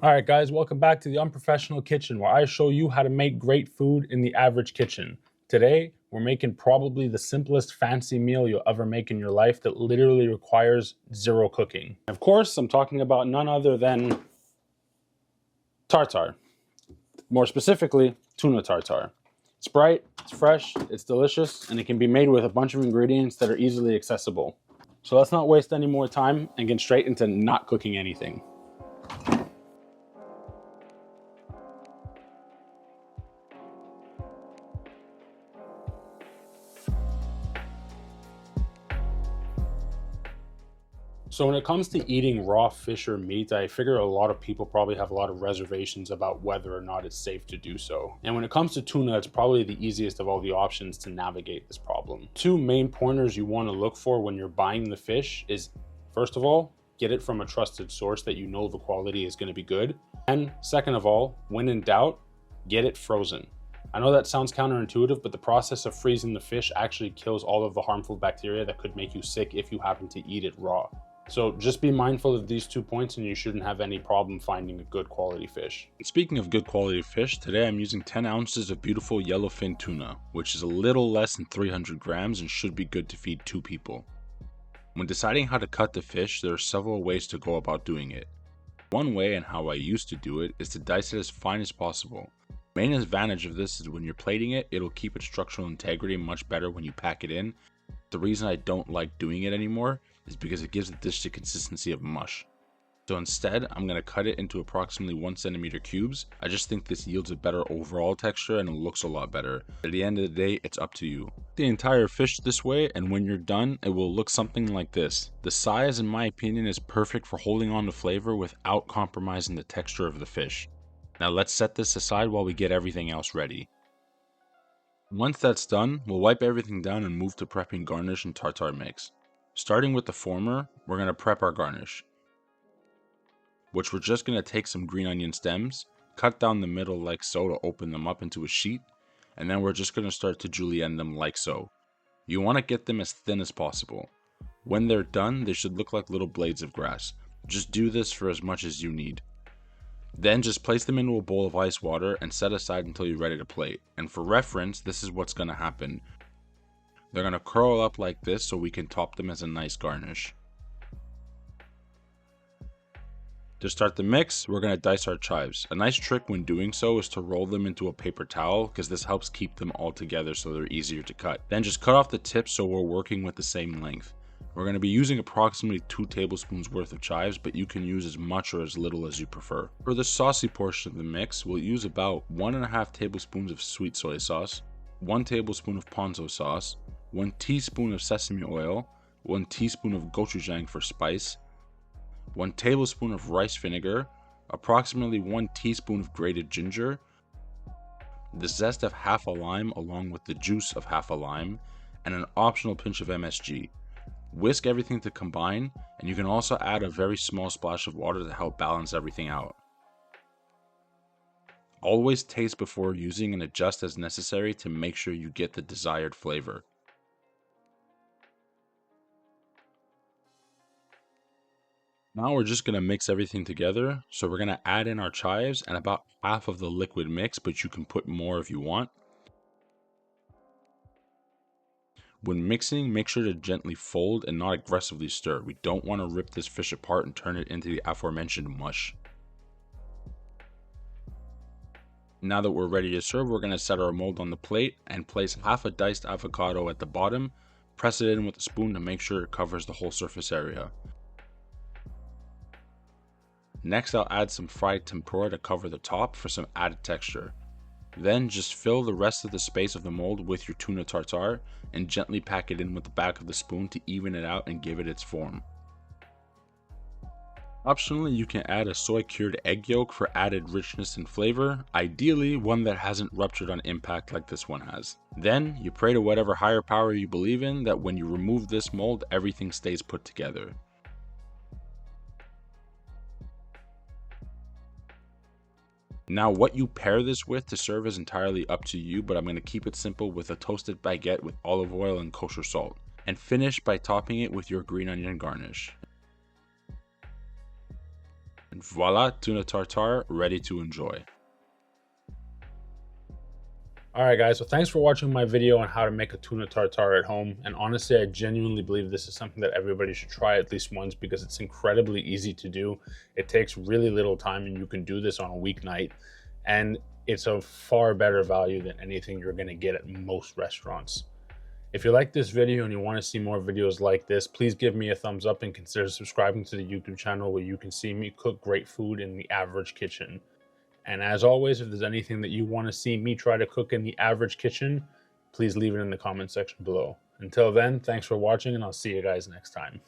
Alright guys, welcome back to the Unprofessional Kitchen, where I show you how to make great food in the average kitchen. Today, we're making probably the simplest fancy meal you'll ever make in your life that literally requires zero cooking. Of course, I'm talking about none other than tartare. More specifically, tuna tartare. It's bright, it's fresh, it's delicious, and it can be made with a bunch of ingredients that are easily accessible. So let's not waste any more time and get straight into not cooking anything. So when it comes to eating raw fish or meat, I figure a lot of people probably have a lot of reservations about whether or not it's safe to do so. And when it comes to tuna, it's probably the easiest of all the options to navigate this problem. Two main pointers you want to look for when you're buying the fish is, first of all, get it from a trusted source that you know the quality is going to be good. And second of all, when in doubt, get it frozen. I know that sounds counterintuitive, but the process of freezing the fish actually kills all of the harmful bacteria that could make you sick if you happen to eat it raw. So just be mindful of these 2 points and you shouldn't have any problem finding a good quality fish. Speaking of good quality fish, today I'm using 10 ounces of beautiful yellowfin tuna, which is a little less than 300 grams and should be good to feed 2 people. When deciding how to cut the fish, there are several ways to go about doing it. One way, and how I used to do it, is to dice it as fine as possible. The main advantage of this is when you're plating it, it'll keep its structural integrity much better when you pack it in. The reason I don't like doing it anymore is because it gives the dish the consistency of mush. So instead, I'm going to cut it into approximately 1 centimeter cubes. I just think this yields a better overall texture and it looks a lot better. At the end of the day, it's up to you. The entire fish this way, and when you're done, it will look something like this. The size, in my opinion, is perfect for holding on to flavor without compromising the texture of the fish. Now let's set this aside while we get everything else ready. Once that's done, we'll wipe everything down and move to prepping garnish and tartare mix. Starting with the former, we're going to prep our garnish, which we're just going to take some green onion stems, cut down the middle like so to open them up into a sheet, and then we're just going to start to julienne them like so. You want to get them as thin as possible. When they're done, they should look like little blades of grass. Just do this for as much as you need. Then just place them into a bowl of ice water and set aside until you're ready to plate. And for reference, this is what's going to happen. They're going to curl up like this so we can top them as a nice garnish. To start the mix, we're going to dice our chives. A nice trick when doing so is to roll them into a paper towel because this helps keep them all together so they're easier to cut. Then just cut off the tips so we're working with the same length. We're going to be using approximately 2 tablespoons worth of chives, but you can use as much or as little as you prefer. For the saucy portion of the mix, we'll use about 1.5 tablespoons of sweet soy sauce, 1 tablespoon of ponzu sauce, 1 teaspoon of sesame oil, 1 teaspoon of gochujang for spice, 1 tablespoon of rice vinegar, approximately 1 teaspoon of grated ginger, the zest of half a lime along with the juice of half a lime, and an optional pinch of MSG. Whisk everything to combine, and you can also add a very small splash of water to help balance everything out. Always taste before using and adjust as necessary to make sure you get the desired flavor. Now we're just going to mix everything together. So we're going to add in our chives and about half of the liquid mix, but you can put more if you want. When mixing, make sure to gently fold and not aggressively stir. We don't want to rip this fish apart and turn it into the aforementioned mush. Now that we're ready to serve, we're going to set our mold on the plate and place half a diced avocado at the bottom. Press it in with a spoon to make sure it covers the whole surface area. Next, I'll add some fried tempura to cover the top for some added texture. Then just fill the rest of the space of the mold with your tuna tartare and gently pack it in with the back of the spoon to even it out and give it its form. Optionally, you can add a soy cured egg yolk for added richness and flavor, ideally one that hasn't ruptured on impact like this one has. Then you pray to whatever higher power you believe in that when you remove this mold, everything stays put together. Now what you pair this with to serve is entirely up to you, but I'm going to keep it simple with a toasted baguette with olive oil and kosher salt. And finish by topping it with your green onion garnish. And voila, tuna tartare ready to enjoy. Alright guys, so thanks for watching my video on how to make a tuna tartare at home. And honestly, I genuinely believe this is something that everybody should try at least once because it's incredibly easy to do. It takes really little time and you can do this on a weeknight. And it's a far better value than anything you're going to get at most restaurants. If you like this video and you want to see more videos like this, please give me a thumbs up and consider subscribing to the YouTube channel where you can see me cook great food in the average kitchen. And as always, if there's anything that you want to see me try to cook in the average kitchen, please leave it in the comment section below. Until then, thanks for watching and I'll see you guys next time.